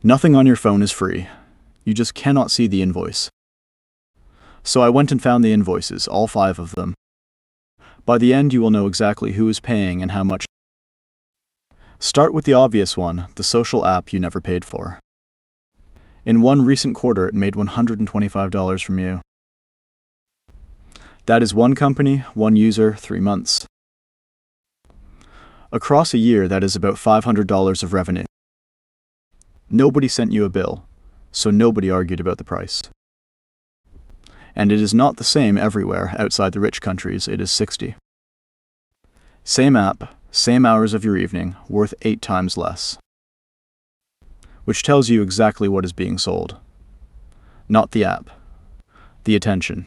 Nothing on your phone is free. You just cannot see the invoice. So I went and found the invoices, all 5 of them. By the end, you will know exactly who is paying and how much. Start with the obvious one, the social app you never paid for. In one recent quarter, it made $125 from you. That is 1 company, 1 user, 3 months. Across a year, that is about $500 of revenue. Nobody sent you a bill, so nobody argued about the price. And it is not the same everywhere. Outside the rich countries, it is 60. Same app, same hours of your evening, worth 8 times less. Which tells you exactly what is being sold. Not the app, the attention.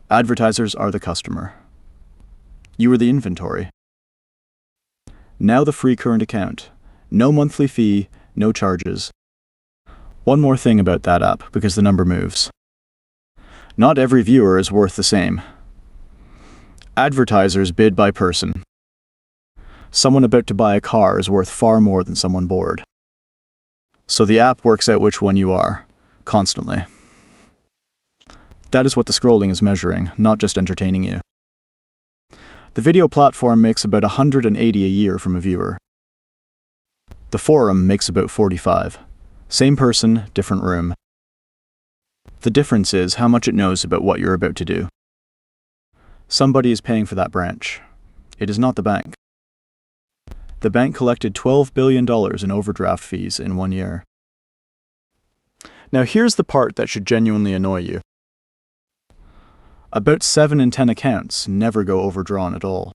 Advertisers are the customer. You are the inventory. Now the free current account. No monthly fee, no charges. One more thing about that app, because the number moves. Not every viewer is worth the same. Advertisers bid by person. Someone about to buy a car is worth far more than someone bored. So the app works out which one you are, constantly. That is what the scrolling is measuring, not just entertaining you. The video platform makes about $180 a year from a viewer. The forum makes about 45. Same person, different room. The difference is how much it knows about what you're about to do. Somebody is paying for that branch. It is not the bank. The bank collected $12 billion in overdraft fees in 1 year. Now here's the part that should genuinely annoy you. About 7 in 10 accounts never go overdrawn at all.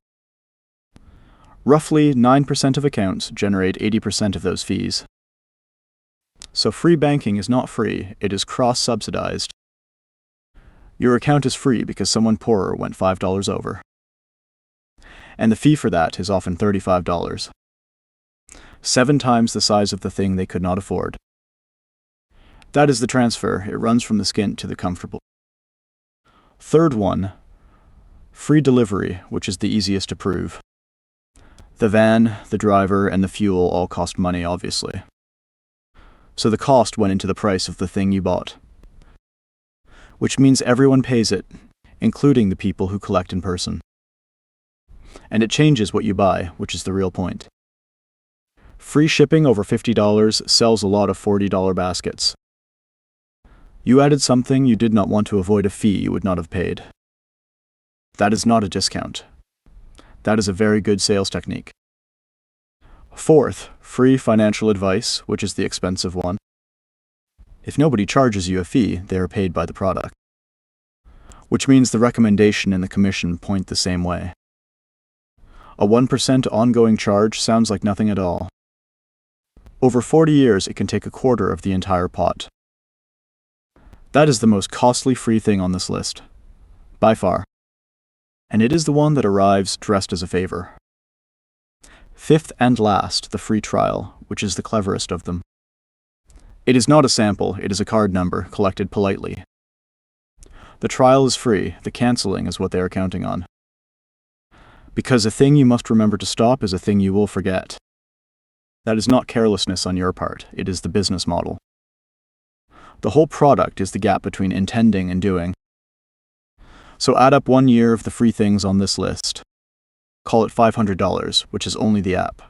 Roughly 9% of accounts generate 80% of those fees. So free banking is not free, it is cross-subsidized. Your account is free because someone poorer went $5 over. And the fee for that is often $35. 7 times the size of the thing they could not afford. That is the transfer. It runs from the skint to the comfortable. Third one, free delivery, which is the easiest to prove. The van, the driver, and the fuel all cost money, obviously. So the cost went into the price of the thing you bought. Which means everyone pays it, including the people who collect in person. And it changes what you buy, which is the real point. Free shipping over $50 sells a lot of $40 baskets. You added something you did not want to avoid a fee you would not have paid. That is not a discount. That is a very good sales technique. Fourth, free financial advice, which is the expensive one. If nobody charges you a fee, they are paid by the product. Which means the recommendation and the commission point the same way. A 1% ongoing charge sounds like nothing at all. Over 40 years, it can take a quarter of the entire pot. That is the most costly free thing on this list. By far. And it is the one that arrives dressed as a favor. Fifth and last, the free trial, which is the cleverest of them. It is not a sample, it is a card number, collected politely. The trial is free, the cancelling is what they are counting on. Because a thing you must remember to stop is a thing you will forget. That is not carelessness on your part, it is the business model. The whole product is the gap between intending and doing. So add up 1 year of the free things on this list. Call it $500, which is only the app.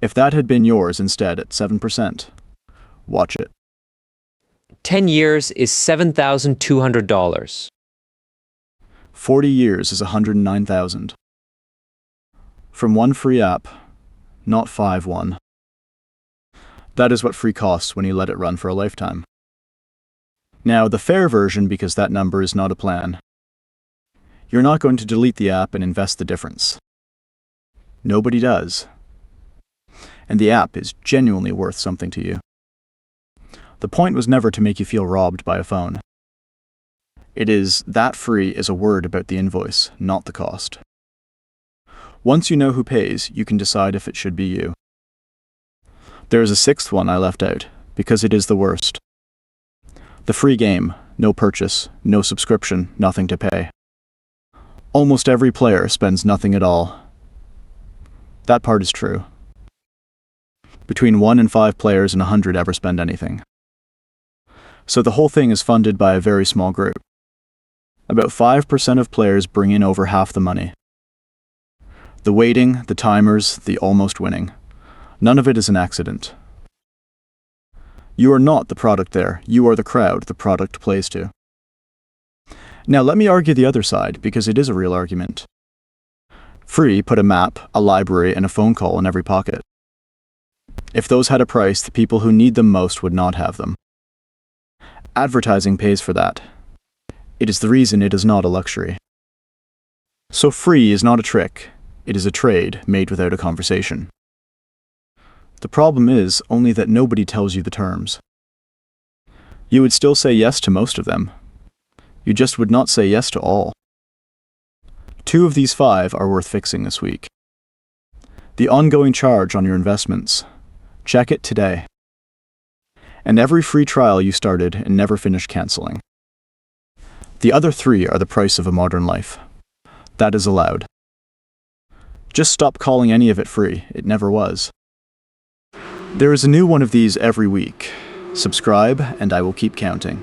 If that had been yours instead at 7%, watch it. 10 years is $7,200. 40 years is $109,000. From 1 free app, not 5 That is what free costs when you let it run for a lifetime. Now, the fair version, because that number is not a plan. You're not going to delete the app and invest the difference. Nobody does. And the app is genuinely worth something to you. The point was never to make you feel robbed by a phone. It is that free is a word about the invoice, not the cost. Once you know who pays, you can decide if it should be you. There is a 6th one I left out, because it is the worst. The free game, no purchase, no subscription, nothing to pay. Almost every player spends nothing at all. That part is true. Between 1 and 5 players and 100 ever spend anything. So the whole thing is funded by a very small group. About 5% of players bring in over half the money. The waiting, the timers, the almost winning. None of it is an accident. You are not the product there. You are the crowd the product plays to. Now let me argue the other side, because it is a real argument. Free put a map, a library, and a phone call in every pocket. If those had a price, the people who need them most would not have them. Advertising pays for that. It is the reason it is not a luxury. So free is not a trick. It is a trade made without a conversation. The problem is only that nobody tells you the terms. You would still say yes to most of them. You just would not say yes to all. 2 of these 5 are worth fixing this week. The ongoing charge on your investments. Check it today. And every free trial you started and never finished canceling. The other 3 are the price of a modern life. That is allowed. Just stop calling any of it free. It never was. There is a new one of these every week. Subscribe, and I will keep counting.